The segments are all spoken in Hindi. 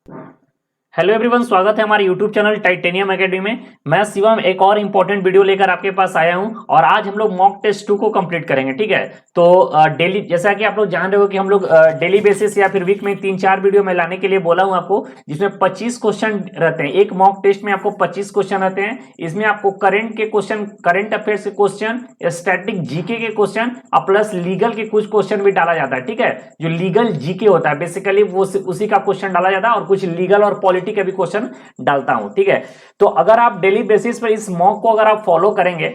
हेलो एवरीवन, स्वागत है हमारे यूट्यूब चैनल टाइटेनियम एकेडमी में। मैं शिवम एक और इंपॉर्टेंट वीडियो लेकर आपके पास आया हूं और आज हम लोग मॉक टेस्ट 2 को कंप्लीट करेंगे। ठीक है, तो डेली जैसा कि आप लोग जान रहे हो कि हम लोग डेली बेसिस या फिर वीक में 3-4 वीडियो में लाने के लिए बोला हूं आपको, जिसमें 25 क्वेश्चन रहते हैं। एक मॉक टेस्ट में आपको 25 क्वेश्चन रहते हैं। इसमें आपको करंट के क्वेश्चन, करंट अफेयर्स के क्वेश्चन, स्टैटिक जीके के क्वेश्चन और प्लस लीगल के कुछ क्वेश्चन भी डाला जाता है। ठीक है, जो लीगल जीके होता है बेसिकली वो उसी का क्वेश्चन डाला जाता है और कुछ लीगल और पॉलिटी के भी क्वेश्चन डालता हूं। ठीक है, तो अगर आप डेली बेसिस पर इस मॉक को अगर आप फॉलो करेंगे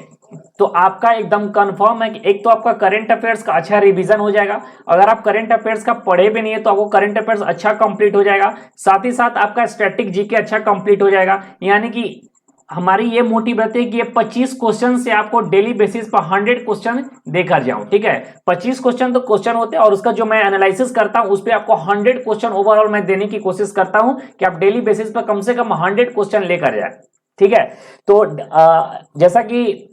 तो आपका एकदम कंफर्म है कि एक तो आपका करंट अफेयर्स का अच्छा रिवीजन हो जाएगा। अगर आप करंट अफेयर्स का पढ़े भी नहीं है तो आपको करंट अफेयर्स अच्छा कंप्लीट हो जाएगा। साथ ही साथ आपका स्टैटिक जीके अच्छा कंप्लीट हो जाएगा। यानी कि हमारी ये मोटिव रहती है कि ये 25 क्वेश्चन से आपको डेली बेसिस पर 100 क्वेश्चन देकर जाऊं। ठीक है, 25 क्वेश्चन तो क्वेश्चन होते हैं और उसका जो मैं एनालिसिस करता हूं उस पर आपको 100 क्वेश्चन ओवरऑल मैं देने की कोशिश करता हूं कि आप डेली बेसिस पर कम से कम 100 क्वेश्चन लेकर जाए। ठीक है, तो जैसा कि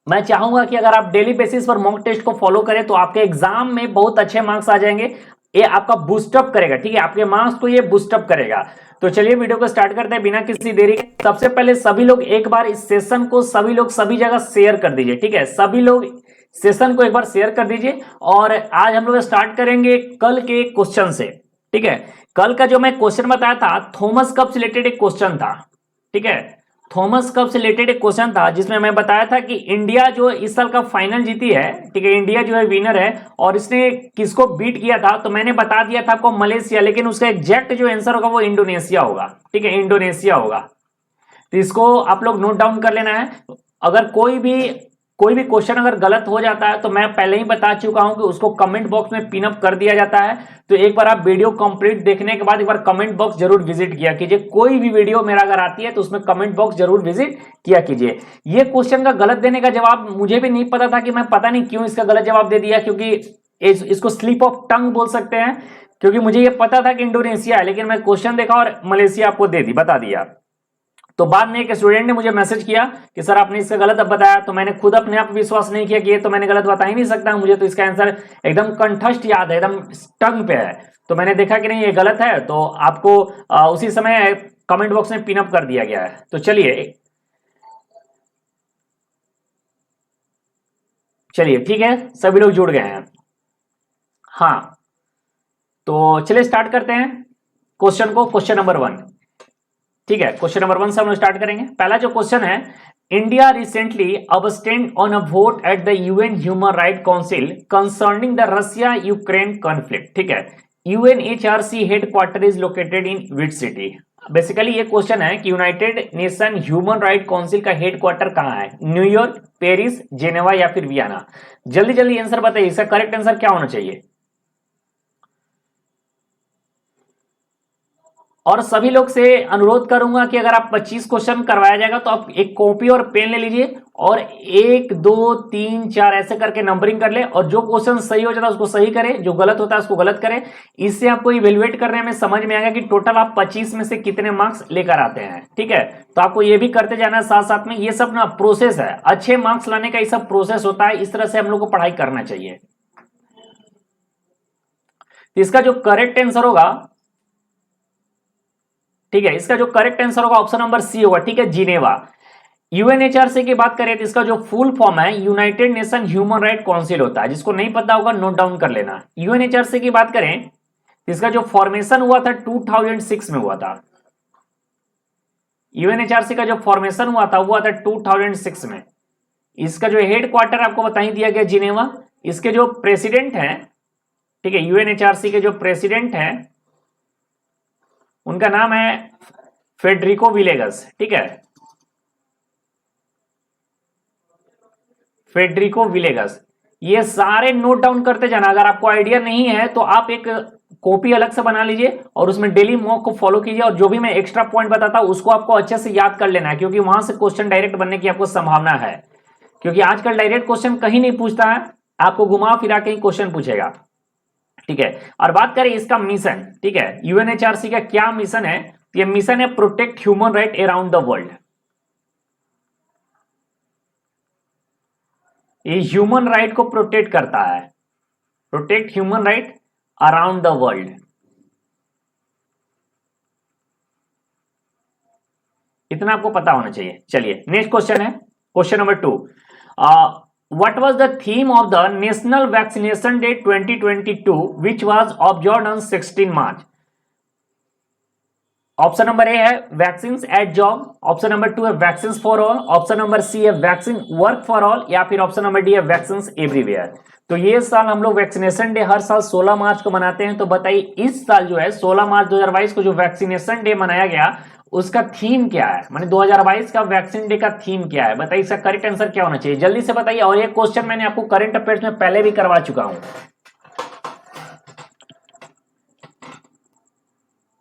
मैं चाहूंगा कि अगर आप डेली बेसिस पर मॉक टेस्ट को फॉलो करें तो आपके एग्जाम में बहुत अच्छे मार्क्स आ जाएंगे। ये आपका बूस्टअप करेगा। ठीक है, आपके मार्क्स को ये बूस्टअप करेगा। तो चलिए वीडियो को स्टार्ट करते हैं बिना किसी देरी के। सबसे पहले सभी लोग एक बार इस सेशन को सभी लोग सभी जगह शेयर कर दीजिए। ठीक है, सभी लोग सेशन को एक बार शेयर कर दीजिए। और आज हम लोग स्टार्ट करेंगे कल के क्वेश्चन से। ठीक है, कल का जो मैं क्वेश्चन बताया था थॉमस कप से रिलेटेड एक क्वेश्चन था। ठीक है, थॉमस कप से रिलेटेड एक क्वेश्चन था जिसमें मैं बताया था कि इंडिया जो इस साल का फाइनल जीती है, ठीक है, इंडिया जो है विनर है और इसने किसको बीट किया था। तो मैंने बता दिया था आपको मलेशिया, लेकिन उसका एग्जैक्ट जो आंसर होगा वो इंडोनेशिया होगा। ठीक है, इंडोनेशिया होगा। तो इसको आप लोग नोट डाउन कर लेना है। अगर कोई भी क्वेश्चन अगर गलत हो जाता है तो मैं पहले ही बता चुका हूं कि उसको कमेंट बॉक्स में पिन अप कर दिया जाता है। तो एक बार आप वीडियो कंप्लीट देखने के बाद एक बार कमेंट बॉक्स जरूर विजिट किया कीजिए। कोई भी वीडियो मेरा अगर आती है तो उसमें कमेंट बॉक्स जरूर विजिट किया कीजिए। ये क्वेश्चन का गलत देने का जवाब मुझे भी नहीं पता था कि मैं पता नहीं क्यों इसका गलत जवाब दे दिया, क्योंकि इसको स्लिप ऑफ टंग बोल सकते हैं। क्योंकि मुझे ये पता था कि इंडोनेशिया है, लेकिन मैं क्वेश्चन देखा और मलेशिया आपको बता दिया। तो बाद में एक स्टूडेंट ने मुझे मैसेज किया कि सर आपने इसका गलत अब बताया। तो मैंने खुद अपने आप विश्वास नहीं किया कि ये तो मैंने गलत बता ही नहीं सकता, मुझे तो इसका आंसर एकदम कंठस्थ याद है, एकदम टंग पे है। तो मैंने देखा कि नहीं ये गलत है, तो आपको उसी समय कमेंट बॉक्स में पिन अप कर दिया गया है। तो चलिए चलिए ठीक है, सभी लोग जुड़ गए हैं। हाँ, तो चलिए स्टार्ट करते हैं क्वेश्चन को। Question number 1। ठीक है, क्वेश्चन नंबर 1 से हम लोग स्टार्ट करेंगे। पहला जो क्वेश्चन है, India recently abstained on a vote at the UN human right council concerning the Russia Ukraine conflict. ठीक है, UNHRC headquarter is located in which city. Basically ये क्वेश्चन है कि United Nation human right council का हेडक्वार्टर कहां है, न्यूयॉर्क, पेरिस, जेनेवा या फिर वियना। जल्दी जल्दी आंसर बताइए, इसका करेक्ट आंसर क्या होना चाहिए। और सभी लोग से अनुरोध करूंगा कि अगर आप 25 क्वेश्चन करवाया जाएगा तो आप एक कॉपी और पेन ले लीजिए और 1 2 3 4 ऐसे करके नंबरिंग कर ले, और जो क्वेश्चन सही हो जाता है उसको सही करें, जो गलत होता है उसको गलत करें। इससे आपको इवेल्युएट करने में समझ में आएगा कि टोटल आप 25 में से कितने मार्क्स लेकर आते हैं। ठीक है, तो आपको ये भी करते जाना है साथ साथ में। ये सब ना प्रोसेस है, अच्छे मार्क्स लाने का ये सब प्रोसेस होता है। इस तरह से हम लोग को पढ़ाई करना चाहिए। तो इसका जो करेक्ट आंसर होगा, ठीक है, इसका जो करेक्ट आंसर होगा ऑप्शन नंबर सी होगा। ठीक है, जिनेवा। यूएनएचआरसी की बात करें तो इसका जो फुल फॉर्म है United Nation human right council होता है। जिसको नहीं पता होगा नोट डाउन कर लेना। यूएनएचआरसी की बात करें तो इसका जो फॉर्मेशन हुआ था 2006 में हुआ था। यूएनएचआरसी का जो फॉर्मेशन हुआ था 2006 में। इसका जो हेड क्वार्टर आपको बता ही दिया गया जिनेवा। इसके जो प्रेसिडेंट हैं, ठीक है, यूएनएचआरसी के जो प्रेसिडेंट हैं उनका नाम है फेडरिको विलेगस। ठीक है, फेडरिको विलेगस। ये सारे नोट डाउन करते जाना। अगर आपको आइडिया नहीं है तो आप एक कॉपी अलग से बना लीजिए और उसमें डेली मॉक को फॉलो कीजिए, और जो भी मैं एक्स्ट्रा पॉइंट बताता हूं उसको आपको अच्छे से याद कर लेना है, क्योंकि वहां से क्वेश्चन डायरेक्ट बनने की आपको संभावना है। क्योंकि आजकल डायरेक्ट क्वेश्चन कहीं नहीं पूछता है, आपको घुमा फिरा के ही क्वेश्चन पूछेगा। ठीक है, और बात करें इसका मिशन, ठीक है, यूएनएचआरसी का क्या मिशन है। ये मिशन है protect human right around the world. ये ह्यूमन राइट को प्रोटेक्ट करता है, protect human right around the world. इतना आपको पता होना चाहिए। चलिए नेक्स्ट क्वेश्चन है, question number 2। What was the theme of the National Vaccination Day 2022 which was observed on 16 March? Option number A है vaccine at job, option number 2 है vaccine for all, option number C है वैक्सीन वर्क फॉर ऑल, या फिर ऑप्शन नंबर डी है वैक्सीन एवरीवेयर। तो ये साल हम लोग वैक्सीनेशन डे हर साल 16 मार्च को मनाते हैं। तो बताइए इस साल जो है 16 मार्च 2022 को जो वैक्सीनेशन डे मनाया गया उसका थीम क्या है, माने 2022 का वैक्सीन डे का थीम क्या है? बताइए इसका करेक्ट आंसर क्या होना चाहिए, जल्दी से बताइए। और ये क्वेश्चन मैंने आपको करंट अफेयर्स में पहले भी करवा चुका हूं।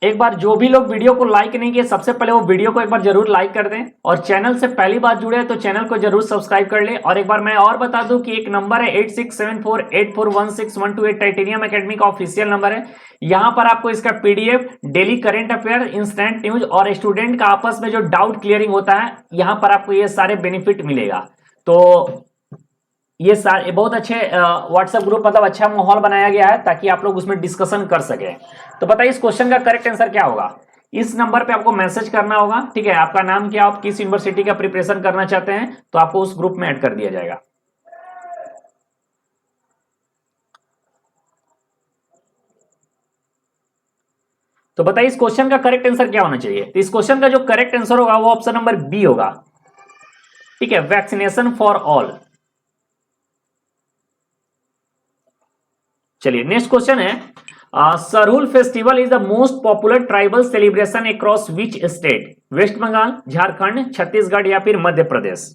एक बार जो भी लोग वीडियो को लाइक नहीं किए सबसे पहले वो वीडियो को एक बार जरूर लाइक कर दें, और चैनल से पहली बार जुड़े हैं तो चैनल को जरूर सब्सक्राइब कर ले। और एक बार मैं और बता दूं कि एक नंबर है 8674841612 टाइटेनियम एकेडमी का ऑफिशियल नंबर है। यहां पर आपको इसका PDF, daily current affair, instant news और स्टूडेंट का आपस में जो डाउट क्लियरिंग होता है, यहां पर आपको ये सारे बेनिफिट मिलेगा। तो ये सारे बहुत अच्छे व्हाट्सएप ग्रुप, मतलब अच्छा माहौल बनाया गया है ताकि आप लोग उसमें डिस्कशन कर सके। तो बताइए इस क्वेश्चन का करेक्ट आंसर क्या होगा? इस नंबर पे आपको मैसेज करना होगा, ठीक है। आपका नाम क्या, आप किस यूनिवर्सिटी का प्रिपरेशन करना चाहते हैं, तो आपको उस ग्रुप में ऐड कर दिया जाएगा। तो बताइए इस क्वेश्चन का करेक्ट आंसर क्या होना चाहिए? तो इस क्वेश्चन का जो करेक्ट आंसर होगा वो ऑप्शन नंबर बी होगा, ठीक है, वैक्सीनेशन फॉर ऑल। चलिए नेक्स्ट क्वेश्चन है, Sarhul festival is the most popular tribal celebration across which state? West Bengal, Jharkhand, Chhattisgarh या फिर मध्य प्रदेश?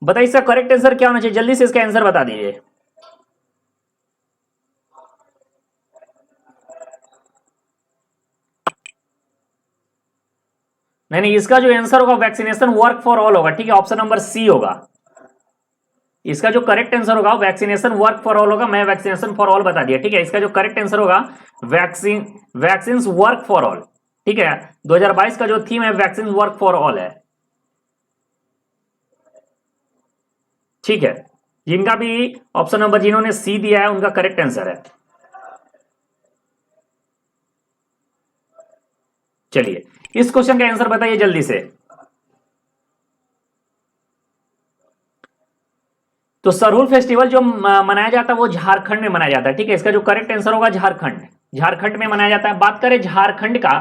बताइए इसका करेक्ट आंसर क्या होना चाहिए, जल्दी से इसका आंसर बता दीजिए। नहीं, इसका जो आंसर होगा वैक्सीनेशन वर्क फॉर ऑल होगा, ठीक है, ऑप्शन नंबर सी होगा। इसका जो करेक्ट आंसर होगा वैक्सीनेशन वर्क फॉर ऑल होगा। मैं वैक्सीनेशन फॉर ऑल बता दिया, ठीक है। इसका जो करेक्ट आंसर होगा वैक्सीन वर्क फॉर ऑल, ठीक है। 2022 का जो थीम है वैक्सीन वर्क फॉर ऑल है, ठीक है। जिनका भी ऑप्शन नंबर जिन्होंने सी दिया है उनका करेक्ट आंसर है। चलिए इस क्वेश्चन का आंसर बताइए जल्दी से। तो सरहुल फेस्टिवल जो मनाया जाता है वो झारखंड में मनाया जाता है, ठीक है। इसका जो करेक्ट आंसर होगा झारखंड, झारखंड में मनाया जाता है। बात करें झारखंड का,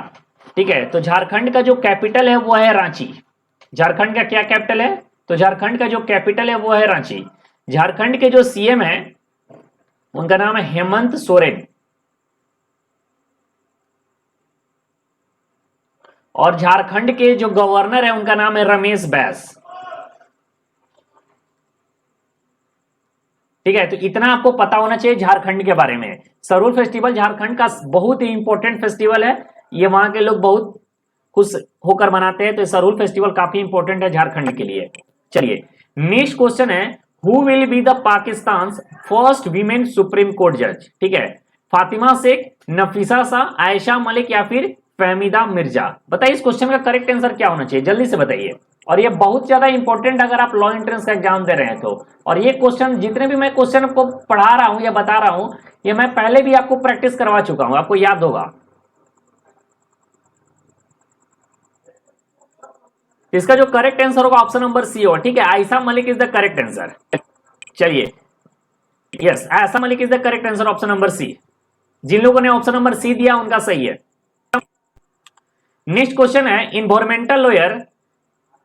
ठीक है, तो झारखंड का जो कैपिटल है वो है रांची। झारखंड का क्या कैपिटल है? तो झारखंड का जो कैपिटल है वो है रांची। झारखंड के जो सीएम है उनका नाम है हेमंत सोरेन, और झारखंड के जो गवर्नर है उनका नाम है रमेश बैस, ठीक है। तो इतना आपको पता होना चाहिए झारखंड के बारे में। सरहुल फेस्टिवल झारखंड का बहुत ही इंपॉर्टेंट फेस्टिवल है, ये वहां के लोग बहुत खुश होकर मनाते हैं। तो सरहुल फेस्टिवल काफी इंपॉर्टेंट है झारखंड के लिए। चलिए नेक्स्ट क्वेश्चन है, who will be the Pakistan first women supreme court जज? ठीक है, फातिमा शेख, नफीसा शाह, आयशा मलिक या फिर फहमीदा मिर्जा? बताइए इस क्वेश्चन का करेक्ट आंसर क्या होना चाहिए, जल्दी से बताइए। और ये बहुत ज्यादा इंपॉर्टेंट अगर आप लॉ एंट्रेंस का एग्जाम दे रहे हैं तो। और ये क्वेश्चन जितने भी मैं क्वेश्चन को पढ़ा रहा हूं या बता रहा हूं, ये मैं पहले भी आपको प्रैक्टिस करवा चुका हूं, आपको याद होगा। इसका जो करेक्ट आंसर होगा ऑप्शन नंबर सी होगा, ठीक है। Ayesha Malik is the correct answer. चलिए yes, Ayesha Malik is the correct answer, option number C. जिन लोगों ने ऑप्शन नंबर सी दिया उनका सही है। नेक्स्ट क्वेश्चन है, environmental lawyer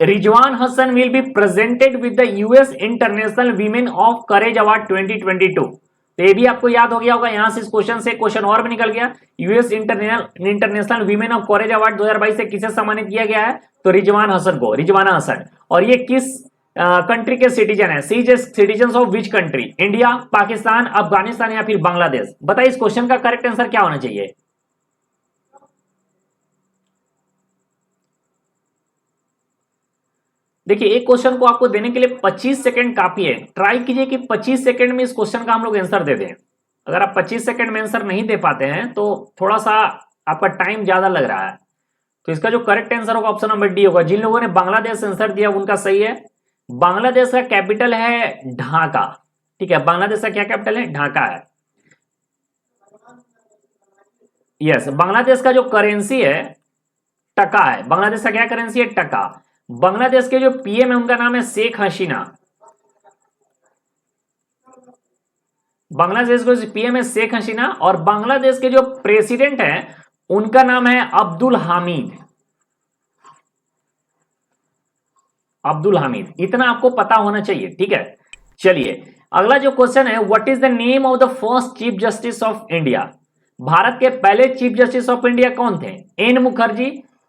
Rizwan Hasan will be presented with the US international women of courage award 2022। तो ये भी आपको याद हो गया होगा। यहां से इस क्वेश्चन से क्वेश्चन और भी निकल गया, US international women of courage award 2022 से किसे सम्मानित किया गया है? तो रिजवान हसन को, रिजवाना हसन। और ये किस कंट्री के सिटीजन है? She is citizen of which country? India, Pakistan, Afghanistan या फिर बांग्लादेश? बताइए इस क्वेश्चन का करेक्ट आंसर क्या होना चाहिए। देखिए एक क्वेश्चन को आपको देने के लिए 25 सेकंड काफी है। ट्राई कीजिए कि 25 सेकंड में इस क्वेश्चन का हम लोग आंसर दे दें। अगर आप 25 सेकंड में आंसर नहीं दे पाते हैं तो थोड़ा सा आपका टाइम ज्यादा लग रहा है, तो इसका जो करेक्ट आंसर होगा ऑप्शन नंबर डी होगा। जिन लोगों ने बांग्लादेश आंसर दिया उनका सही है। बांग्लादेश का कैपिटल है ढाका। ठीक है, बांग्लादेश का क्या कैपिटल है? ढाका है। यस, बांग्लादेश का जो करेंसी है टका है। बांग्लादेश का क्या करेंसी है? टका। बांग्लादेश के जो पीएम है उनका नाम है शेख हसीना। बांग्लादेश के जो पीएम है शेख हसीना, और बांग्लादेश के जो प्रेसिडेंट है उनका नाम है अब्दुल हामिद। अब्दुल हामिद, इतना आपको पता होना चाहिए। ठीक है, चलिए अगला जो क्वेश्चन है, what is the name of the first chief justice of India? Bharat के पहले चीफ जस्टिस ऑफ इंडिया कौन थे? एन मुखर्जी,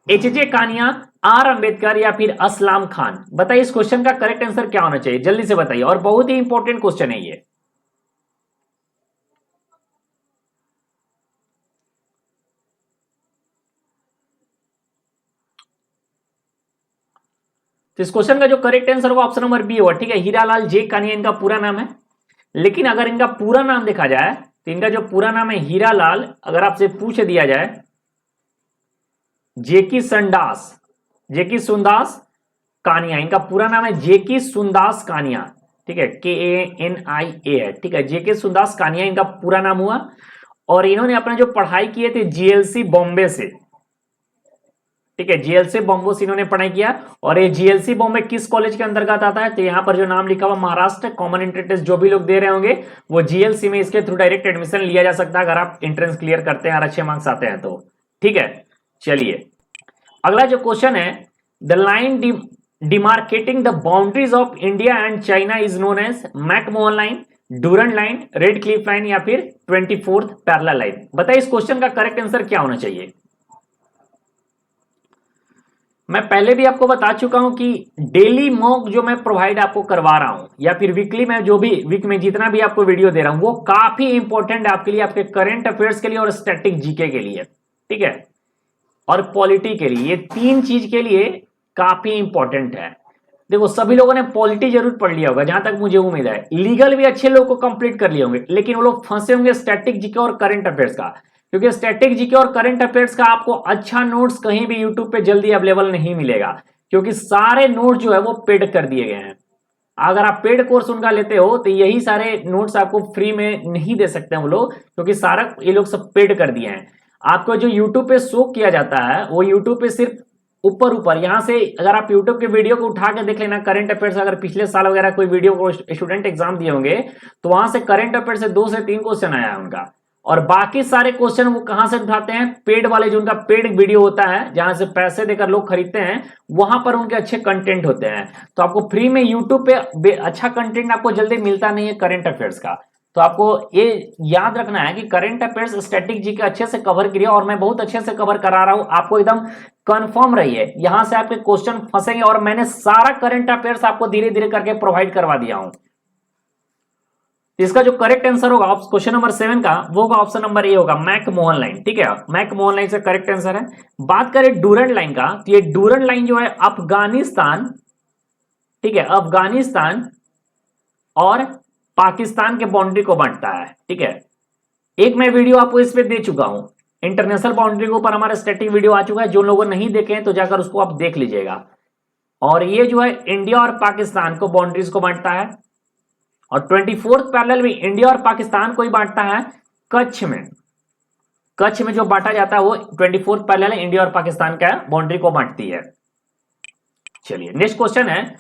एच.जे. कानिया, आर अंबेडकर या फिर असलाम खान? बताइए इस क्वेश्चन का करेक्ट आंसर क्या होना चाहिए, जल्दी से बताइए, और बहुत ही इंपॉर्टेंट क्वेश्चन है ये। तो इस क्वेश्चन का जो करेक्ट आंसर होगा ऑप्शन नंबर बी होगा। ठीक है, हीरालाल जे कानिया इनका पूरा नाम है। लेकिन अगर इनका पूरा नाम देखा जाए तो इनका जो पूरा नाम है हीरालाल, अगर आपसे पूछ दिया जाए जेकी संडास, जेकी सुंदास कानिया, इनका पूरा नाम है जेकी सुंदास कानिया। ठीक है, KANIA है। ठीक है, जेके सुंदास कानिया इनका पूरा नाम हुआ। और इन्होंने अपना जो पढ़ाई किए थे GLC बॉम्बे से। ठीक है, GLC बॉम्बे से इन्होंने पढ़ाई किया। और ये GLC बॉम्बे किस कॉलेज के अंतर्गत आता है? तो यहां पर जो नाम लिखा हुआ महाराष्ट्र कॉमन एंट्रेंस टेस्ट जो भी लोग दे रहे होंगे वो GLC में इसके थ्रू डायरेक्ट एडमिशन लिया जा सकता है, अगर आप एंट्रेंस क्लियर करते हैं और अच्छे मार्क्स आते हैं तो। ठीक है, चलिए अगला जो क्वेश्चन है, the line demarcating the boundaries of India and China is known as McMahon Line, Durand Line, Radcliffe Line या फिर 24th पैरेलल लाइन? बताइए इस क्वेश्चन का करेक्ट आंसर क्या होना चाहिए। मैं पहले भी आपको बता चुका हूं कि डेली मॉक जो मैं प्रोवाइड आपको करवा रहा हूं या फिर वीकली में जो भी वीक में जितना भी आपको वीडियो दे रहा हूं वो काफी इंपॉर्टेंट है आपके लिए, आपके करंट अफेयर्स के लिए और स्टैटिक जीके के लिए। ठीक है, और पॉलिटी के लिए, ये तीन चीज के लिए काफी इंपॉर्टेंट है। देखो सभी लोगों ने पॉलिटी जरूर पढ़ लिया होगा, जहां तक मुझे उम्मीद है। लीगल भी अच्छे लोगों को कंप्लीट कर लिए होंगे, लेकिन वो लोग फंसे होंगे स्टैटिक जीके और करंट अफेयर्स का, क्योंकि स्टैटिक जीके और करंट अफेयर्स का आपको अच्छा नोट्स कहीं भी यूट्यूब पे जल्दी अवेलेबल नहीं मिलेगा, क्योंकि सारे नोट्स जो है वो पेड कर दिए गए हैं। अगर आप पेड कोर्स उनका लेते हो तो यही सारे नोट्स आपको फ्री में नहीं दे सकते हैं वो लोग, क्योंकि सारा ये लोग सब पेड कर दिए हैं। आपको जो यूट्यूब पे शो किया जाता है वो यूट्यूब पे सिर्फ ऊपर ऊपर, यहां से अगर आप यूट्यूब के वीडियो को उठा के देख लेना, करंट अफेयर्स अगर पिछले साल वगैरह कोई वीडियो को स्टूडेंट एग्जाम दिए होंगे तो वहां से करंट अफेयर से 2 से 3 क्वेश्चन आया है उनका। और बाकी सारे क्वेश्चन वो कहां से उठाते हैं? पेड वाले, जो उनका पेड वीडियो होता है जहां से पैसे देकर लोग खरीदते हैं, वहां पर उनके अच्छे कंटेंट होते हैं। तो आपको फ्री में यूट्यूब पे अच्छा कंटेंट आपको जल्दी मिलता नहीं है करंट अफेयर्स का। तो आपको ये याद रखना है कि करंट अफेयर्स स्टैटिक जीके अच्छे से कवर करिए, और मैं बहुत अच्छे से कवर करा रहा हूं, आपको एकदम कंफर्म रहिए। यहां से आपके क्वेश्चन फंसेंगे, और मैंने सारा करंट अफेयर्स आपको धीरे धीरे करके प्रोवाइड करवा दिया हूं। इसका जो करेक्ट आंसर होगा क्वेश्चन नंबर 7 का, वो होगा ऑप्शन नंबर ए होगा, मैकमोहन लाइन। ठीक है, मैकमोहन लाइन से करेक्ट आंसर है। बात करें डूरंड लाइन का, तो ये डूरंड लाइन जो है अफगानिस्तान, ठीक है, अफगानिस्तान और पाकिस्तान के बाउंड्री को बांटता है। ठीक है, एक मैं वीडियो आपको इस पे दे चुका हूं, इंटरनेशनल बाउंड्री के ऊपर हमारा स्टैटिक वीडियो आ चुका है, जो लोगों ने नहीं देखे हैं तो जाकर उसको आप देख लीजिएगा। और ये जो है इंडिया और पाकिस्तान को बाउंड्रीज को बांटता है, और 24th पैरेलल में इंडिया और पाकिस्तान को ही बांटता है कच्छ में। कच्छ में जो बांटा जाता है वो 24th पैरेलल इंडिया और पाकिस्तान का बाउंड्री को बांटती है। चलिए नेक्स्ट क्वेश्चन है,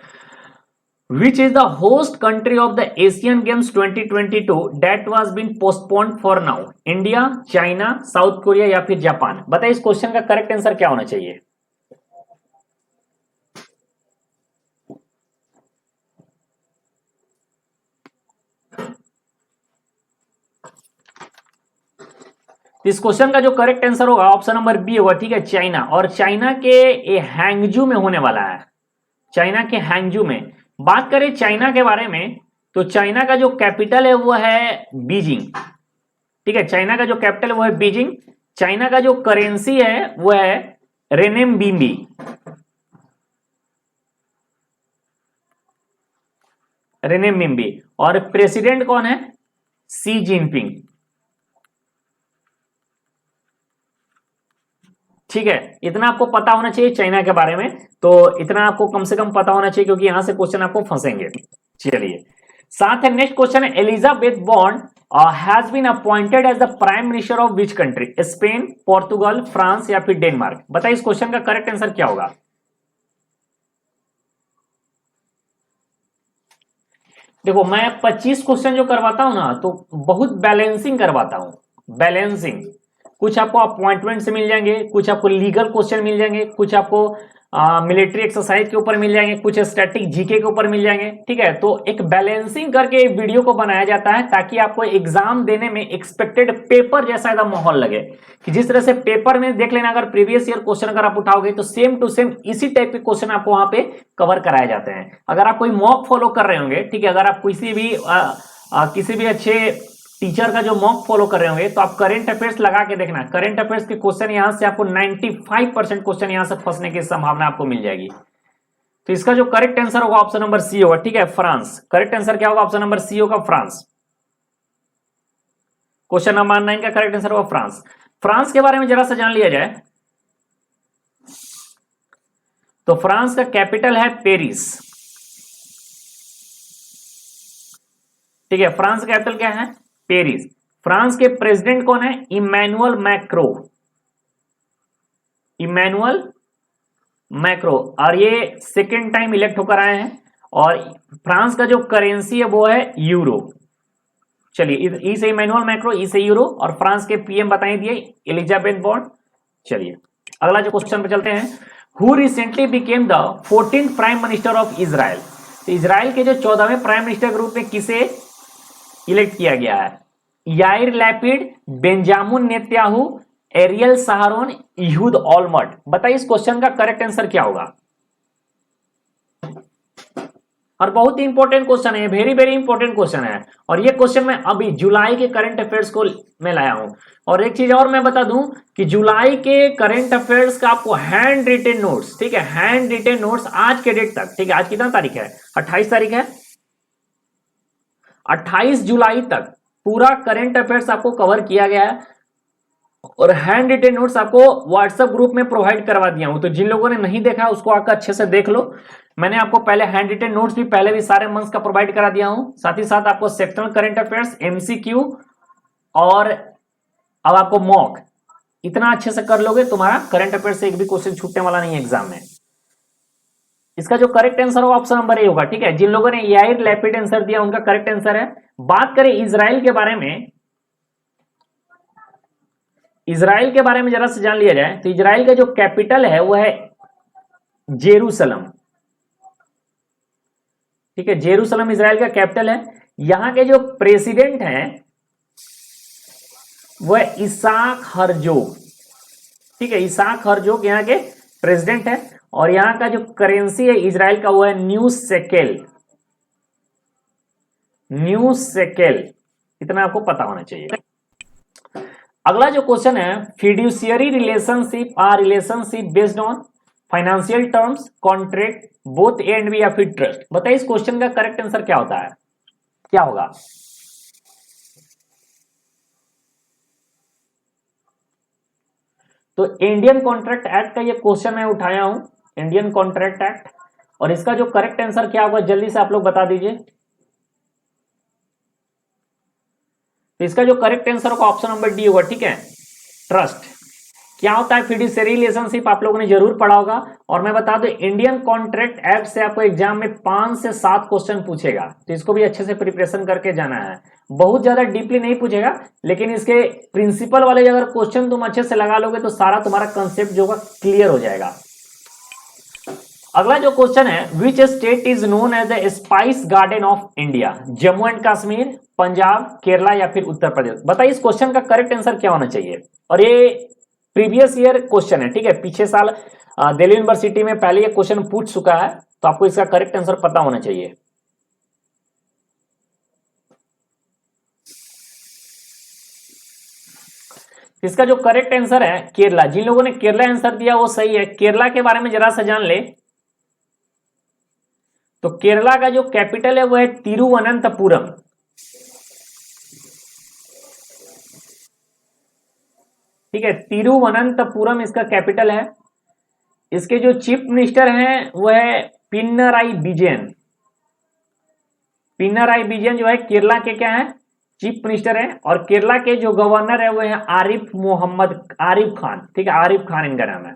Which is the host country of the Asian Games 2022 that was been postponed for now? India, China, south Korea या फिर जापान? बताइए इस क्वेश्चन का करेक्ट आंसर क्या होना चाहिए। इस क्वेश्चन का जो करेक्ट आंसर होगा ऑप्शन नंबर बी होगा। ठीक है, चाइना, और चाइना के हैंगजू में होने वाला है। चाइना के हैंगजू में बात करें चाइना के बारे में, तो चाइना का जो कैपिटल है वो है बीजिंग। ठीक है, चाइना का जो कैपिटल है वो है बीजिंग। चाइना का जो करेंसी है वो है रेनेम्बिम्बी। रेनेम्बिम्बी, और प्रेसिडेंट कौन है? Xi Jinping. ठीक है, इतना आपको पता होना चाहिए चाइना के बारे में, तो इतना आपको कम से कम पता होना चाहिए क्योंकि यहां से क्वेश्चन आपको फंसेंगे। चलिए, साथ है नेक्स्ट क्वेश्चन है, एलिजाबेथ बॉन्ड has been appointed as the prime minister of which country? Spain, Portugal, France या फिर डेनमार्क? बताइए इस क्वेश्चन का करेक्ट आंसर क्या होगा। देखो, मैं 25 क्वेश्चन जो करवाता हूं ना, तो बहुत बैलेंसिंग करवाता हूं, बैलेंसिंग। कुछ आपको अपॉइंटमेंट से मिल जाएंगे, कुछ आपको लीगल क्वेश्चन मिल जाएंगे, कुछ आपको मिलिट्री एक्सरसाइज के ऊपर मिल जाएंगे, कुछ स्टैटिक जीके के ऊपर मिल जाएंगे। ठीक है, तो एक बैलेंसिंग करके वीडियो को बनाया जाता है ताकि आपको एग्जाम देने में एक्सपेक्टेड पेपर जैसा एकदम माहौल लगे, कि जिस तरह से पेपर में देख लेना, अगर प्रीवियस ईयर क्वेश्चन अगर आप उठाओगे तो सेम टू सेम इसी टाइप के क्वेश्चन आपको वहां पे कवर कराए जाते हैं। अगर आप कोई मॉक फॉलो कर रहे होंगे, ठीक है, अगर आप किसी भी अच्छे टीचर का जो मॉक फॉलो कर रहे होंगे, तो आप करंट अफेयर्स लगा के देखना, करंट अफेयर्स के क्वेश्चन यहां से आपको 95% क्वेश्चन यहां से फंसने की संभावना आपको मिल जाएगी। तो इसका जो करेक्ट आंसर होगा ऑप्शन नंबर सी होगा। ठीक है, फ्रांस। करेक्ट आंसर क्या होगा? ऑप्शन नंबर सी होगा, फ्रांस। क्वेश्चन नंबर 9 का करेक्ट आंसर होगा फ्रांस। फ्रांस के बारे में जरा सा जान लिया जाए, तो फ्रांस का कैपिटल है पेरिस। ठीक है, फ्रांस का कैपिटल क्या है? पेरिस। फ्रांस के प्रेसिडेंट कौन है? Emmanuel Macron. इमैनुअल मैक्रो, और ये सेकेंड टाइम इलेक्ट होकर आए हैं। और फ्रांस का जो करेंसी है वो है यूरो। चलिए, ई से इमैनुअल मैक्रो, ई से यूरो, और फ्रांस के पीएम बताई दिए एलिजाबेथ बॉन्ड। चलिए, अगला जो क्वेश्चन पे चलते हैं, who recently became the 14th prime minister of Israel? तो इजराइल के जो 14वें प्राइम मिनिस्टर के रूप में किसे इलेक्ट किया गया है? Yair Lapid, Benjamin Netanyahu, Ariel Sharon, Ehud Olmert? बताइए इस क्वेश्चन का करेक्ट आंसर क्या होगा। और बहुत ही इंपॉर्टेंट क्वेश्चन है, वेरी वेरी इंपॉर्टेंट क्वेश्चन है। और ये क्वेश्चन मैं अभी जुलाई के करंट अफेयर्स को मैं लाया हूं। और एक चीज और मैं बता दूं कि जुलाई के करंट अफेयर्स का आपको हैंड रिटेन नोट्स, ठीक है, हैंड रिटेन नोट्स आज के डेट तक, ठीक है, आज कितना तारीख है? 28 तारीख है। 28 जुलाई तक पूरा करंट अफेयर्स आपको कवर किया गया है, और हैंड रिटेन नोट्स आपको व्हाट्सएप ग्रुप में प्रोवाइड करवा दिया हूं। तो जिन लोगों ने नहीं देखा उसको आकर अच्छे से देख लो। मैंने आपको पहले हैंड रिटेन नोट्स भी पहले भी सारे मंथ्स का प्रोवाइड करा दिया हूं, साथ ही साथ आपको सेक्शनल करंट अफेयर्स, एमसीक्यू, और अब आपको मॉक। इतना अच्छे से कर लोगे, तुम्हारा करंट अफेयर्स से एक भी क्वेश्चन छूटने वाला नहीं है एग्जाम में। इसका जो करेक्ट आंसर होगा ऑप्शन नंबर ए होगा। ठीक है, जिन लोगों ने याइर लैपिड आंसर दिया उनका करेक्ट आंसर है। बात करें इजराइल के बारे में, इजराइल के बारे में जरा से जान लिया जाए, तो इजराइल का जो कैपिटल है वो है जेरूसलम। ठीक है, जेरूसलम इजराइल का कैपिटल है। यहां के जो प्रेसिडेंट हैं वो है इसाक हरजोग। ठीक है, इसाक हरजोग यहां के प्रेसिडेंट है। और यहां का जो करेंसी है इजराइल का वो है न्यू शेकेल। न्यू शेकेल, इतना आपको पता होना चाहिए। अगला जो क्वेश्चन है, fiduciary relationship are relationship based on financial terms, contract, both A and B या फिर ट्रस्ट? बताइए इस क्वेश्चन का करेक्ट आंसर क्या होता है, क्या होगा। तो इंडियन कॉन्ट्रैक्ट एक्ट का ये क्वेश्चन मैं उठाया हूं, इंडियन कॉन्ट्रैक्ट एक्ट, और इसका जो करेक्ट आंसर क्या होगा जल्दी से आप लोग बता दीजिए। तो इसका जो करेक्ट आंसर होगा ऑप्शन नंबर डी होगा। ठीक है, ट्रस्ट। क्या होता है फिड्यूशियरी रिलेशनशिप, आप लोगों ने जरूर पढ़ा होगा। और मैं बता दूं, इंडियन कॉन्ट्रैक्ट एक्ट से आपको एग्जाम में 5 से 7 क्वेश्चन पूछेगा, तो इसको भी अच्छे से प्रिपरेशन करके जाना है। बहुत ज्यादा डीपली नहीं पूछेगा, लेकिन इसके प्रिंसिपल वाले अगर क्वेश्चन तुम अच्छे से लगा लोगे तो सारा तुम्हारा कंसेप्ट जो होगा क्लियर हो जाएगा। अगला जो क्वेश्चन है, which state is known as the spice garden of India? Jammu and Kashmir, Punjab, Kerala या फिर उत्तर प्रदेश? बताइए इस क्वेश्चन का करेक्ट आंसर क्या होना चाहिए। और ये प्रीवियस ईयर क्वेश्चन है। ठीक है, पिछले साल दिल्ली यूनिवर्सिटी में पहले ये क्वेश्चन पूछ चुका है, तो आपको इसका करेक्ट आंसर पता होना चाहिए। इसका जो करेक्ट आंसर है केरला। जिन लोगों ने केरला आंसर दिया वो सही है। केरला के बारे में जरा सा जान ले, तो केरला का जो कैपिटल है वो है तिरुवनंतपुरम। ठीक है, तिरुवनंतपुरम इसका कैपिटल है। इसके जो चीफ मिनिस्टर हैं वो है पिनराई विजयन। पिनराई विजयन जो है केरला के क्या है, चीफ मिनिस्टर है। और केरला के जो गवर्नर है वो है आरिफ खान। ठीक है, आरिफ खान इनका नाम है।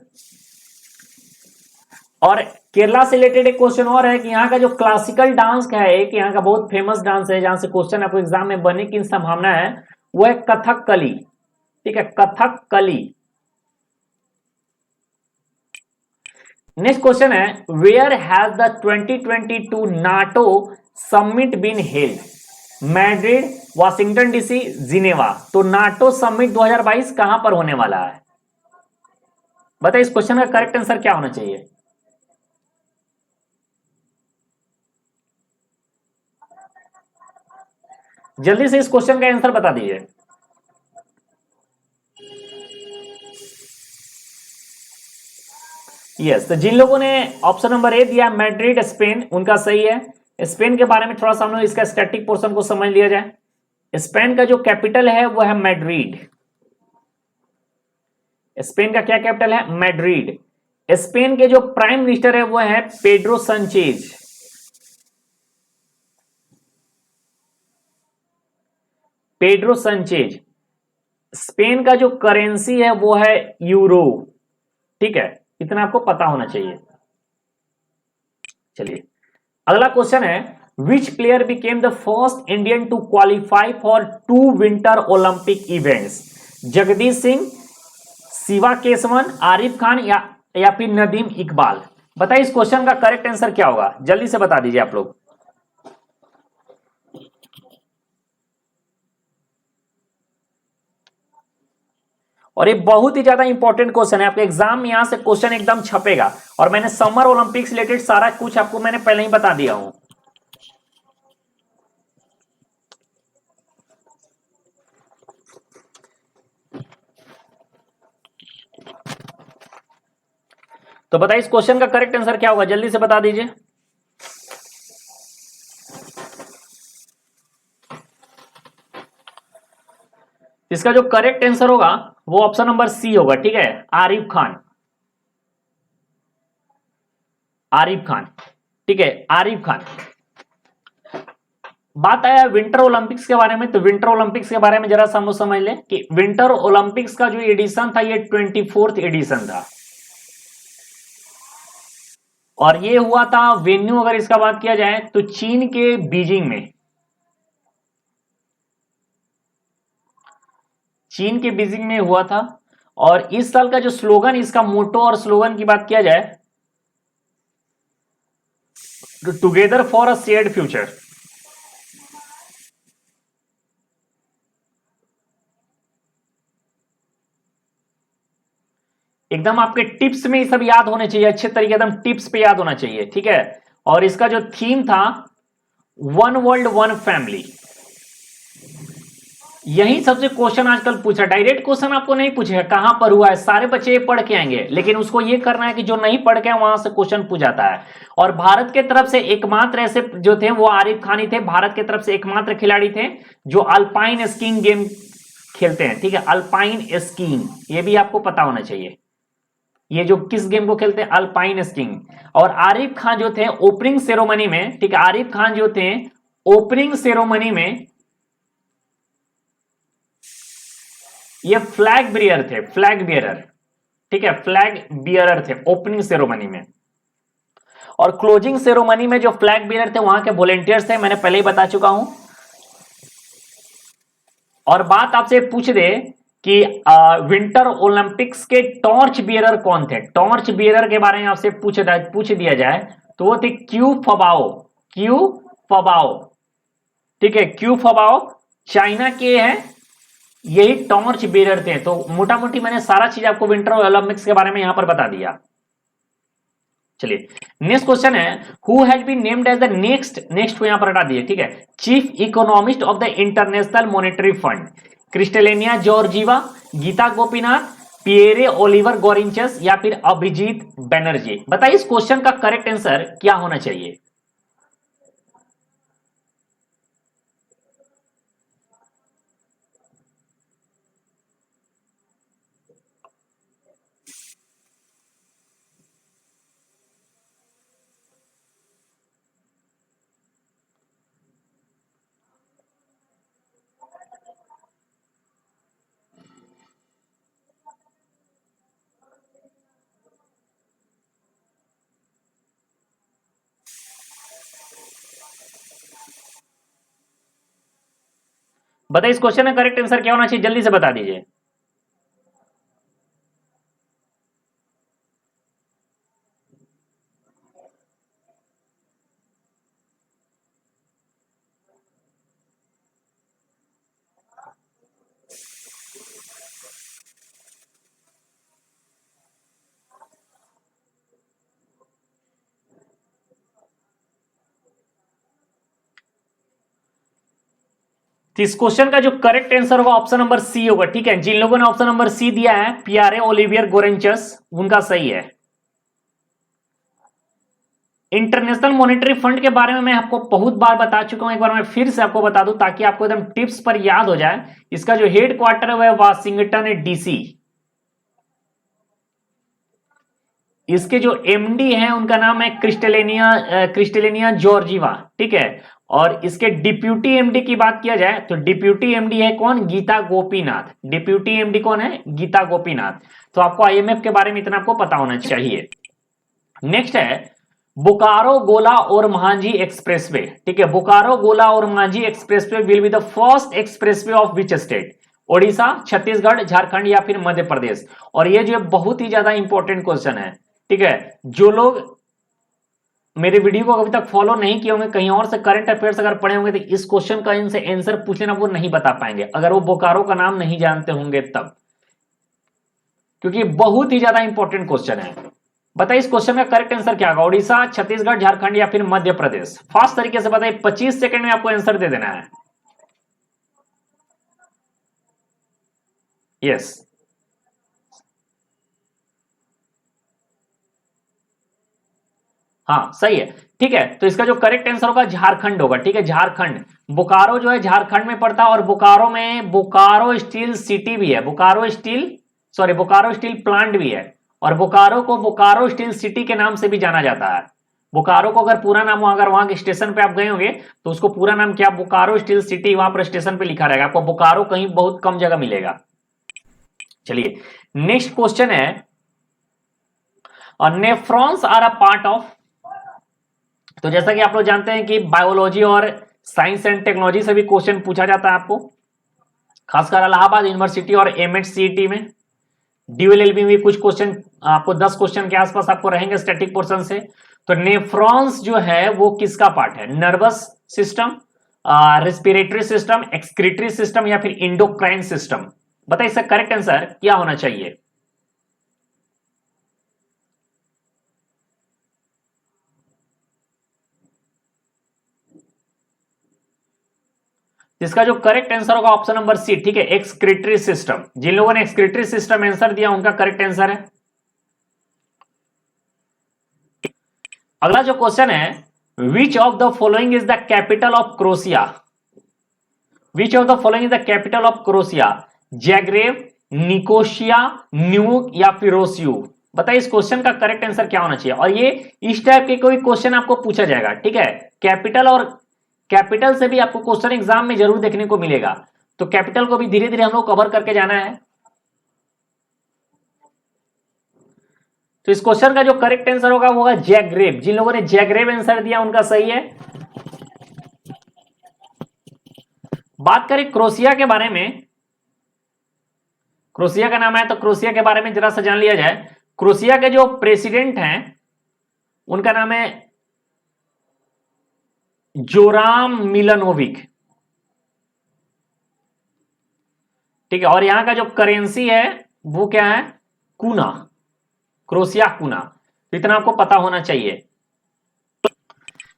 और केरला से रिलेटेड एक क्वेश्चन और है कि यहाँ का जो क्लासिकल डांस का है, एक यहाँ का बहुत फेमस डांस है जहां से क्वेश्चन आपको एग्जाम में बनने की संभावना है, वो है कथकली। ठीक है, कथकली। नेक्स्ट क्वेश्चन है, where has the 2022 NATO summit been held? Madrid, Washington DC, Geneva. तो नाटो समिट 2022 कहां पर होने वाला है? बताइए इस क्वेश्चन का करेक्ट आंसर क्या होना चाहिए? जल्दी से इस क्वेश्चन का आंसर बता दीजिए। यस, तो जिन लोगों ने ऑप्शन नंबर ए दिया मैड्रिड स्पेन, उनका सही है। स्पेन के बारे में थोड़ा सा हम लोग इसका स्टैटिक पोर्शन को समझ लिया जाए। स्पेन का जो कैपिटल है वो है मैड्रिड। स्पेन का क्या कैपिटल है? मैड्रिड। स्पेन के जो प्राइम मिनिस्टर है वो है पेड्रो संचेज। पेड्रो संचेज। स्पेन का जो करेंसी है वो है यूरो। ठीक है, इतना आपको पता होना चाहिए। चलिए अगला क्वेश्चन है, which player became the first Indian to qualify for 2 winter Olympic events? Jagdish Singh, Shiva Keshavan, Arif Khan या फिर नदीम इकबाल। बताइए इस क्वेश्चन का करेक्ट आंसर क्या होगा? जल्दी से बता दीजिए आप लोग। और ये बहुत ही ज्यादा इंपॉर्टेंट क्वेश्चन है, आपके एग्जाम में यहां से क्वेश्चन एकदम छपेगा। और मैंने समर ओलंपिक्स रिलेटेड सारा कुछ आपको मैंने पहले ही बता दिया हूं। तो बताइए इस क्वेश्चन का करेक्ट आंसर क्या होगा? जल्दी से बता दीजिए। इसका जो करेक्ट आंसर होगा वो ऑप्शन नंबर सी होगा। ठीक है, आरिफ खान। आरिफ खान। ठीक है, आरिफ खान। बात आया विंटर ओलंपिक्स के बारे में, तो विंटर ओलंपिक्स के बारे में जरा सा हम लोग समझ लें कि विंटर ओलंपिक्स का जो एडिशन था ये 24th एडिशन था। और ये हुआ था वेन्यू, अगर इसका बात किया जाए तो चीन के बीजिंग में। चीन के बीजिंग में हुआ था। और इस साल का जो स्लोगन, इसका मोटो और स्लोगन की बात किया जाए तो together for a shared future. एकदम आपके टिप्स में सब याद होने चाहिए अच्छे तरीके, एकदम टिप्स पे याद होना चाहिए। ठीक है, और इसका जो थीम था वन वर्ल्ड वन फैमिली। यही सबसे क्वेश्चन आजकल पूछा, डायरेक्ट क्वेश्चन आपको नहीं पूछेगा कहां पर हुआ है, सारे बच्चे पढ़ के आएंगे, लेकिन उसको ये करना है कि जो नहीं पढ़ के वहां से क्वेश्चन पूछ जाता है। और भारत के तरफ से एकमात्र ऐसे जो थे वो आरिफ खान ही थे। भारत के तरफ से एकमात्र खिलाड़ी थे जो अल्पाइन स्कीइंग गेम खेलते हैं। ठीक है, अल्पाइन स्कीइंग, ये भी आपको पता होना चाहिए। ये जो किस गेम को खेलते हैं? Alpine skiing. और आरिफ खान जो थे ओपनिंग सेरेमनी में, ठीक है, आरिफ खान जो थे ओपनिंग सेरेमनी में ये फ्लैग बियर थे, फ्लैग बियरर। ठीक है, फ्लैग बियरर थे ओपनिंग सेरेमनी में। और क्लोजिंग सेरेमनी में जो फ्लैग बियरर थे वहां के वॉलेंटियर्स थे, मैंने पहले ही बता चुका हूं। और बात आपसे पूछ दे कि विंटर ओलंपिक्स के टॉर्च बियरर कौन थे? टॉर्च बियरर के बारे में आपसे पूछ दिया जाए तो वो थे क्यू फबाओ। क्यू फबाओ। ठीक है, क्यू फबाओ चाइना के हैं, यही टॉर्च बियरर थे। तो मोटा मोटी मैंने सारा चीज आपको विंटर ओलंपिक्स के बारे में यहां पर बता दिया। चलिए नेक्स्ट क्वेश्चन है, who has been named as the next को यहां पर हटा दिए। ठीक है, chief economist of the International Monetary Fund? Kristalina Georgieva, Gita Gopinath, Pierre Olivier Gourinchas या फिर अभिजीत बैनर्जी। बताइए इस क्वेश्चन का करेक्ट आंसर क्या होना चाहिए? बताइए इस क्वेश्चन का करेक्ट आंसर क्या होना चाहिए, जल्दी से बता दीजिए। तो इस क्वेश्चन का जो करेक्ट आंसर होगा ऑप्शन नंबर सी होगा, ठीक है। जिन लोगों ने ऑप्शन नंबर सी दिया है, पियारे ओलिवियर गोरेंचस, उनका सही है। इंटरनेशनल मॉनेटरी फंड के बारे में मैं आपको बहुत बार बता चुका हूं, एक बार मैं फिर से आपको बता दूं ताकि आपको एकदम टिप्स पर याद हो जाए। इसका जो हेड क्वार्टर है वह वाशिंगटन डीसी। इसके जो एमडी हैं उनका नाम है क्रिस्टेलिनिया जॉर्जीवा, ठीक है। और इसके डिप्यूटी एमडी की बात किया जाए तो डिप्यूटी एमडी है कौन, गीता गोपीनाथ। डिप्यूटी एमडी कौन है, गीता गोपीनाथ। तो आपको आईएमएफ के बारे में इतना आपको पता होना चाहिए। नेक्स्ट है बोकारो गोला और मांझी एक्सप्रेसवे, ठीक है। बोकारो गोला और Manjhi expressway will be the first expressway of which state, Odisha, Chhattisgarh, Jharkhand या फिर मध्य प्रदेश। और ये जो बहुत ही ज्यादा इंपॉर्टेंट क्वेश्चन है, ठीक है। जो लोग मेरे वीडियो को अभी तक फॉलो नहीं किए होंगे, कहीं और से करंट अफेयर्स अगर पढ़े होंगे, तो इस क्वेश्चन का इनसे आंसर पूछ लेना, वो नहीं बता पाएंगे अगर वो बोकारो का नाम नहीं जानते होंगे तब, क्योंकि बहुत ही ज्यादा इंपॉर्टेंट क्वेश्चन है। बताइए इस क्वेश्चन का करेक्ट आंसर क्या होगा, उड़ीसा, छत्तीसगढ़, झारखंड या फिर मध्य प्रदेश। फास्ट तरीके से बताइए, 25 सेकंड में आपको आंसर दे देना है। यस, हाँ सही है, ठीक है। तो इसका जो करेक्ट आंसर होगा झारखंड होगा, ठीक है। झारखंड, बोकारो जो है झारखंड में पड़ता है, और बोकारो में बोकारो स्टील सिटी भी है, बोकारो स्टील प्लांट भी है। और बोकारो को बोकारो स्टील सिटी के नाम से भी जाना जाता है। बोकारो को अगर पूरा नाम, अगर वहां के स्टेशन पे आप गए होंगे तो उसको पूरा नाम क्या, बोकारो स्टील सिटी, वहां पर स्टेशन पे लिखा रहेगा। आपको बोकारो कहीं बहुत कम जगह मिलेगा। चलिए नेक्स्ट क्वेश्चन है, nephrons are a part of. तो जैसा कि आप लोग जानते हैं कि बायोलॉजी और साइंस एंड टेक्नोलॉजी से भी क्वेश्चन पूछा जाता है आपको, खासकर इलाहाबाद यूनिवर्सिटी और एमएचसीईटी में। ड्यूएलएलबी में कुछ क्वेश्चन आपको 10 क्वेश्चन के आसपास आपको रहेंगे स्टैटिक पोर्शन से। तो नेफ्रॉन्स जो है वो किसका पार्ट है, nervous system, respiratory system, excretory system या फिर इंडोक्राइन सिस्टम। बताइए इसका करेक्ट आंसर क्या होना चाहिए। इसका जो करेक्ट आंसर होगा ऑप्शन नंबर सी, ठीक है, एक्सक्रीटरी सिस्टम। जिन लोगों ने एक्सक्रीटरी सिस्टम आंसर दिया उनका करेक्ट आंसर है। अगला जो क्वेश्चन है, which of the following is the capital of Croatia. Which of the following is the capital of Croatia, Zagreb, Nicosia, Nuuk या फिरोसियो। बताइए इस क्वेश्चन का करेक्ट आंसर क्या होना चाहिए। और ये इस टाइप के कोई क्वेश्चन आपको पूछा जाएगा, ठीक है। कैपिटल और कैपिटल से भी आपको क्वेश्चन एग्जाम में जरूर देखने को मिलेगा, तो कैपिटल को भी धीरे धीरे हम लोग कवर करके जाना है। तो इस क्वेश्चन का जो करेक्ट आंसर होगा वो होगा जैग्रेब। जिन लोगों ने जैग्रेब आंसर दिया उनका सही है। बात करें क्रोशिया के बारे में, क्रोशिया का नाम है तो क्रोशिया के बारे में जरा सा जान लिया जाए। क्रोशिया के जो प्रेसिडेंट हैं उनका नाम है जोराम मिलनोविक, ठीक है। और यहां का जो करेंसी है वो क्या है, कूना, क्रोशिया कूना। तो इतना आपको पता होना चाहिए।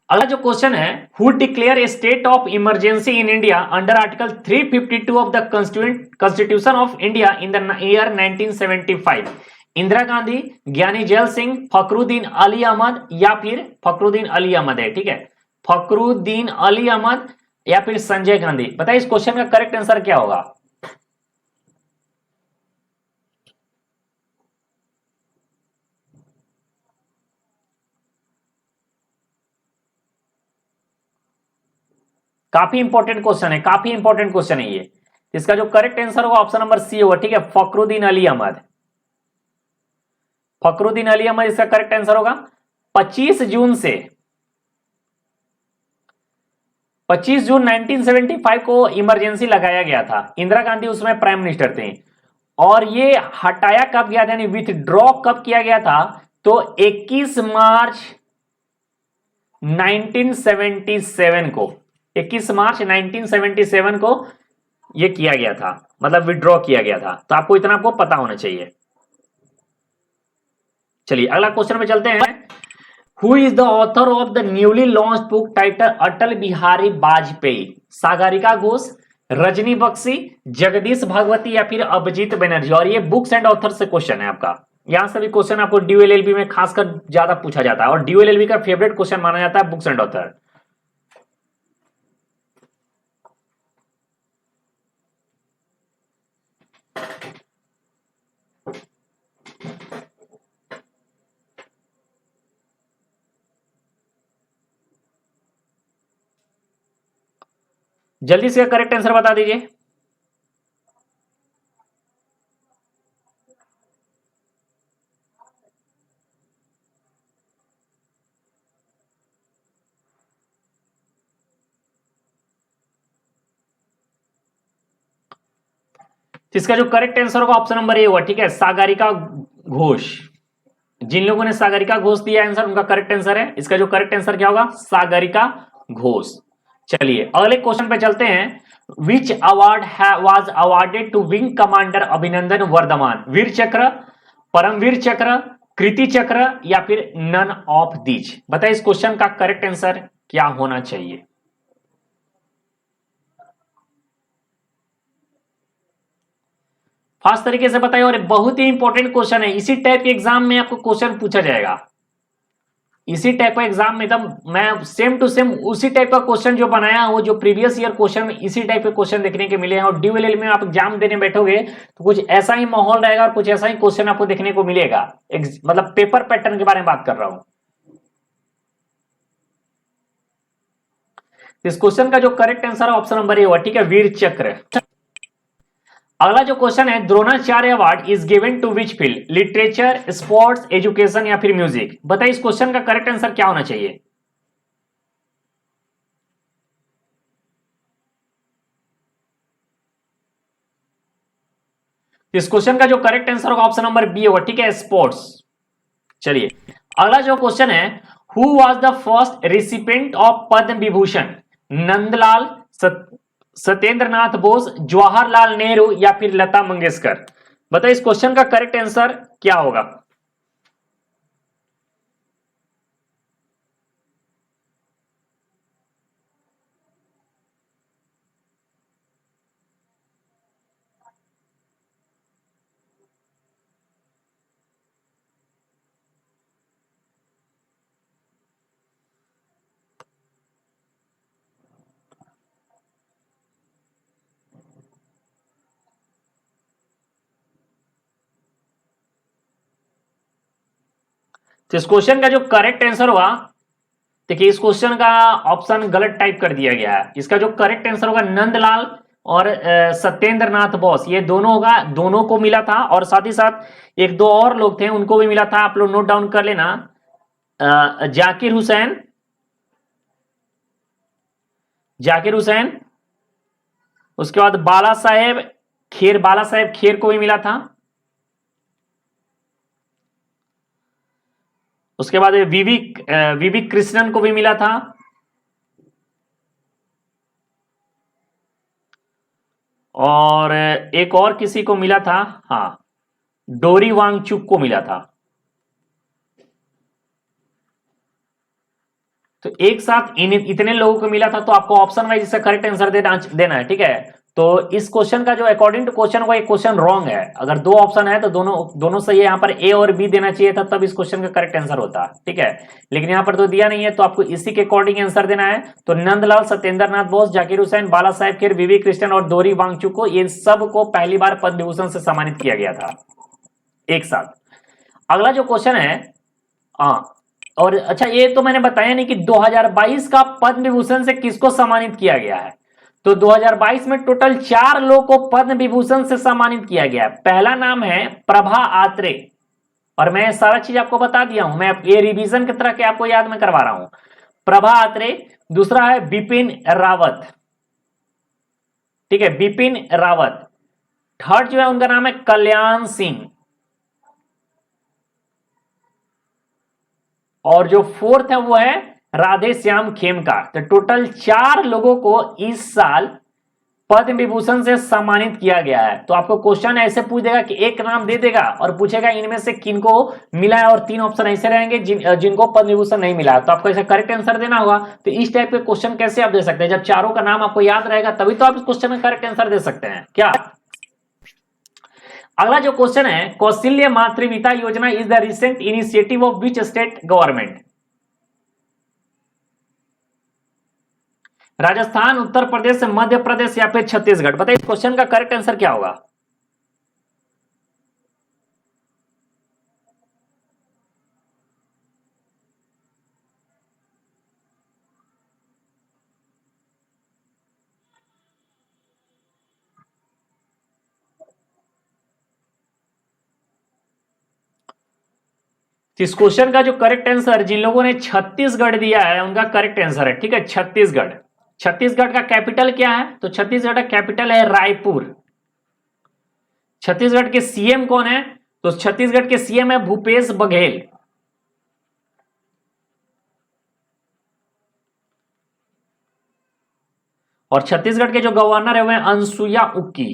अगला जो क्वेश्चन है, who declare A state of emergency in India under article 352 of the constitution of India in the year 1975। Indira Gandhi, ज्ञानी जैल सिंह, फखरुद्दीन अली अहमद या फिर फखरुद्दीन अली अहमद है, ठीक है। फखरुद्दीन अली अहमद या फिर संजय गांधी। बताइए इस क्वेश्चन का करेक्ट आंसर क्या होगा। काफी इंपॉर्टेंट क्वेश्चन है, काफी इंपॉर्टेंट क्वेश्चन है ये। इसका जो करेक्ट आंसर होगा ऑप्शन नंबर सी होगा, ठीक है, फखरुद्दीन अली अहमद। फखरुद्दीन अली अहमद इसका करेक्ट आंसर होगा। 25 जून से 25 जून 1975 को इमरजेंसी लगाया गया था। इंदिरा गांधी उसमें प्राइम मिनिस्टर थे। और ये हटाया कब गया था, यानी विथड्रॉ कब किया गया था, तो 21 मार्च 1977 को, 21 मार्च 1977 को ये किया गया था, मतलब विड्रॉ किया गया था। तो आपको इतना आपको पता होना चाहिए। चलिए अगला क्वेश्चन में चलते हैं। Who is the author of the newly launch book title Atal Bihari Vajpayee? Sagarika Ghose, Rajni Bakshi, Jagdish Bhagwati या फिर अभिजीत बनर्जी? और ये बुक्स एंड ऑथर से क्वेश्चन है आपका। यहां से भी क्वेश्चन आपको ड्यूएलएलबी में खासकर ज्यादा पूछा जाता है और ड्यूएलएलबी का फेवरेट क्वेश्चन माना जाता है बुक्स एंड ऑथर। जल्दी से करेक्ट आंसर बता दीजिए। इसका जो करेक्ट आंसर होगा ऑप्शन नंबर ए होगा, ठीक है, सागरिका घोष। जिन लोगों ने सागरिका घोष दिया आंसर उनका करेक्ट आंसर है। इसका जो करेक्ट आंसर क्या होगा, सागरिका घोष। चलिए अगले क्वेश्चन पे चलते हैं। Which award was awarded to wing commander Abhinandan Varthaman? वीर चक्र, परमवीर चक्र, कृति चक्र या फिर नन ऑफ दीज? बताइए इस क्वेश्चन का करेक्ट आंसर क्या होना चाहिए। फास्ट तरीके से बताइए। और बहुत ही इंपॉर्टेंट क्वेश्चन है, इसी टाइप के एग्जाम में आपको क्वेश्चन पूछा जाएगा। इसी टाइप का एग्जाम में एकदम मैं सेम टू सेम उसी टाइप का क्वेश्चन जो बनाया वो जो प्रीवियस ईयर क्वेश्चन में इसी टाइप के क्वेश्चन देखने के मिले हैं। और ड्यूएलएल में आप एग्जाम देने बैठोगे तो कुछ ऐसा ही माहौल रहेगा और कुछ ऐसा ही क्वेश्चन आपको देखने को मिलेगा। मतलब पेपर पैटर्न के बारे में बात कर रहा हूं। इस क्वेश्चन का जो करेक्ट आंसर है ऑप्शन नंबर ए होगा, ठीक है, वीर चक्र। अगला जो क्वेश्चन है, Dronacharya award is given to which field? Literature, sports, education या फिर म्यूजिक? बताइए इस क्वेश्चन का करेक्ट आंसर क्या होना चाहिए। इस क्वेश्चन का जो करेक्ट आंसर होगा ऑप्शन नंबर बी होगा, ठीक है, स्पोर्ट्स। चलिए अगला जो क्वेश्चन है, who was the first recipient of Padma Vibhushan? Nandlal, Satyendranath Bose, Jawaharlal Nehru या फिर लता मंगेशकर? बताइए इस क्वेश्चन का करेक्ट आंसर क्या होगा। तो इस क्वेश्चन का जो करेक्ट आंसर होगा, देखिए इस क्वेश्चन का ऑप्शन गलत टाइप कर दिया गया है। इसका जो करेक्ट आंसर होगा नंदलाल और सत्येंद्रनाथ बोस, ये दोनों होगा, दोनों को मिला था। और साथ ही साथ एक दो और लोग थे उनको भी मिला था, आप लोग नोट डाउन कर लेना। जाकिर हुसैन, जाकिर हुसैन, उसके बाद बाला साहेब खेर, बाला साहेब खेर को भी मिला था। उसके बाद वीवी कृष्णन को भी मिला था। और एक और किसी को मिला था, हाँ, डोरी वांगचुक को मिला था। तो एक साथ इतने लोगों को मिला था। तो आपको ऑप्शन वाइज इसका करेक्ट आंसर देना है, ठीक है। तो इस क्वेश्चन का जो अकॉर्डिंग टू क्वेश्चन होगा, एक क्वेश्चन रॉन्ग है। अगर दो ऑप्शन है तो दोनों सही है। यहाँ पर ए और बी देना चाहिए था, तब इस क्वेश्चन का करेक्ट आंसर होता, ठीक है। लेकिन यहाँ पर तो दिया नहीं है, तो आपको इसी के अकॉर्डिंग आंसर देना है। तो नंदलाल, सत्येंद्रनाथ बोस, जाकिर हुसैन, बाला साहेब खेर, वीवी कृष्णन और डोरी वांगचुक को, ये सब को पहली बार पद्म विभूषण से सम्मानित किया गया था एक साथ। अगला जो क्वेश्चन है, और अच्छा ये तो मैंने बताया नहीं कि 2022 का पद्म विभूषण से किसको सम्मानित किया गया है। तो 2022 में टोटल 4 लोगों को पद्म विभूषण से सम्मानित किया गया है। पहला नाम है प्रभा आत्रे, और मैं सारा चीज आपको बता दिया हूं, मैं ये रिवीजन की तरह के आपको याद में करवा रहा हूं। प्रभा आत्रे, दूसरा है बिपिन रावत, ठीक है, बिपिन रावत। थर्ड जो है उनका नाम है कल्याण सिंह। और जो फोर्थ है वो है राधे श्याम खेमका। तो टोटल 4 लोगों को इस साल पद्म विभूषण से सम्मानित किया गया है। तो आपको क्वेश्चन ऐसे पूछ देगा कि एक नाम दे देगा और पूछेगा इनमें से किनको मिला है, और 3 ऑप्शन ऐसे रहेंगे जिनको पद्म विभूषण नहीं मिला। तो आपको ऐसा करेक्ट आंसर देना होगा। तो इस टाइप के क्वेश्चन कैसे आप दे सकते हैं? जब चारों का नाम आपको याद रहेगा तभी तो आप इस क्वेश्चन में करेक्ट आंसर दे सकते हैं क्या। अगला जो क्वेश्चन है, Kaushalya Matritva Yojana is the recent initiative of which state government? Rajasthan, Uttar Pradesh, Madhya Pradesh या फिर छत्तीसगढ़? बताइए इस क्वेश्चन का करेक्ट आंसर क्या होगा। इस क्वेश्चन का जो करेक्ट आंसर जिन लोगों ने छत्तीसगढ़ दिया है उनका करेक्ट आंसर है, ठीक है, छत्तीसगढ़। छत्तीसगढ़ का कैपिटल क्या है? तो छत्तीसगढ़ का कैपिटल है रायपुर। छत्तीसगढ़ के सीएम कौन है? तो छत्तीसगढ़ के सीएम है भूपेश बघेल। और छत्तीसगढ़ के जो गवर्नर है वो है अनसुईया उइके।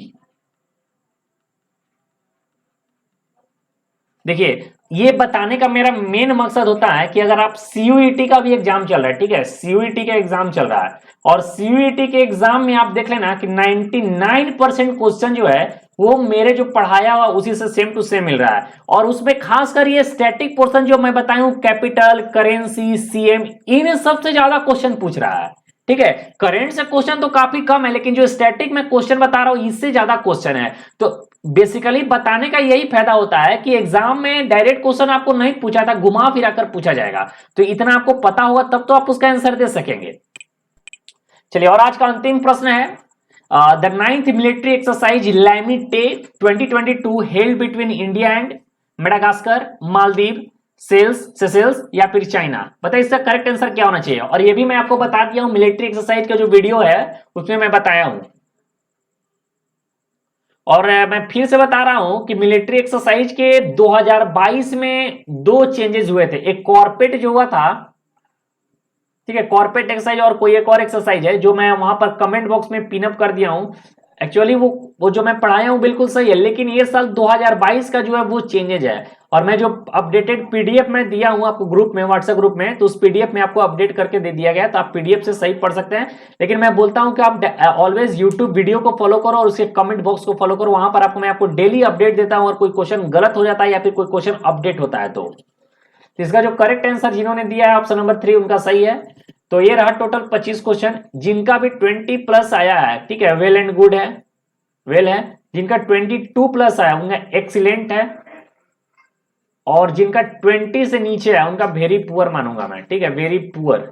देखिए ये बताने का मेरा मेन मकसद होता है कि अगर आप सीयूईटी का भी एग्जाम चल रहा है, ठीक है, सीयूईटी का एग्जाम चल रहा है और सीयूईटी के एग्जाम में आप देख लेना कि 99% क्वेश्चन जो है वो मेरे जो पढ़ाया हुआ उसी से सेम टू सेम मिल रहा है। और उसमें खासकर ये स्टैटिक पोर्शन जो मैं बताऊं, कैपिटल, करेंसी, सीएम, इन सबसे ज्यादा क्वेश्चन पूछ रहा है, ठीक है। करेंट से क्वेश्चन तो काफी कम है, लेकिन जो स्टैटिक में क्वेश्चन बता रहा हूं इससे ज्यादा क्वेश्चन है। तो बेसिकली बताने का यही फायदा होता है कि एग्जाम में डायरेक्ट क्वेश्चन आपको नहीं पूछा था, घुमा फिरा कर पूछा जाएगा। तो इतना आपको पता होगा तब तो आप उसका आंसर दे सकेंगे। चलिए, और आज का अंतिम प्रश्न है, the 9th military exercise Lamitiye 2022 held between India and Madagascar, Maldives, Seychelles या फिर चाइना? बताइए इसका करेक्ट आंसर क्या होना चाहिए। और ये भी मैं आपको बता दिया हूं, मिलिट्री एक्सरसाइज का जो वीडियो है उसमें मैं बताया हूं। और मैं फिर से बता रहा हूं कि मिलिट्री एक्सरसाइज के 2022 में 2 चेंजेस हुए थे। एक कॉर्पेट जो हुआ था, ठीक है, कॉर्पेट एक्सरसाइज, और कोई एक और एक्सरसाइज है जो मैं वहां पर कमेंट बॉक्स में पिन अप कर दिया हूं। एक्चुअली वो जो मैं पढ़ाया हूं बिल्कुल सही है, लेकिन ये साल 2022 का जो है वो चेंजेज है। और मैं जो अपडेटेड पीडीएफ में दिया हूं आपको ग्रुप में, व्हाट्सएप ग्रुप में, तो उस पीडीएफ में आपको अपडेट करके दे दिया गया, तो आप पीडीएफ से सही पढ़ सकते हैं। लेकिन मैं बोलता हूं कि आप ऑलवेज यूट्यूब वीडियो को फॉलो करो और उसके कमेंट बॉक्स को फॉलो करो। वहां पर मैं आपको डेली अपडेट देता हूं, और कोई क्वेश्चन गलत हो जाता है या फिर कोई क्वेश्चन अपडेट होता है तो इसका जो करेक्ट आंसर जिन्होंने दिया है ऑप्शन नंबर 3 उनका सही है। तो ये रहा टोटल 25 क्वेश्चन। जिनका भी 20+ आया है, ठीक है, वेल एंड गुड है, वेल है। जिनका 22+ आया उनका एक्सीलेंट है, और जिनका 20 से नीचे है उनका वेरी पुअर मानूंगा मैं, ठीक है, वेरी पुअर।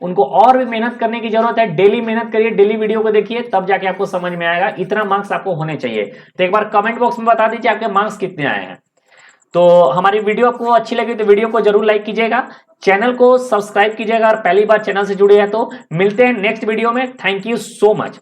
उनको और भी मेहनत करने की जरूरत है। डेली मेहनत करिए, डेली वीडियो को देखिए, तब जाके आपको समझ में आएगा। इतना मार्क्स आपको होने चाहिए। तो एक बार कमेंट बॉक्स में बता दीजिए आपके मार्क्स कितने आए हैं। तो हमारी वीडियो आपको अच्छी लगी तो वीडियो को जरूर लाइक कीजिएगा, चैनल को सब्सक्राइब कीजिएगा, और पहली बार चैनल से जुड़े हैं तो मिलते हैं नेक्स्ट वीडियो में। Thank you so much.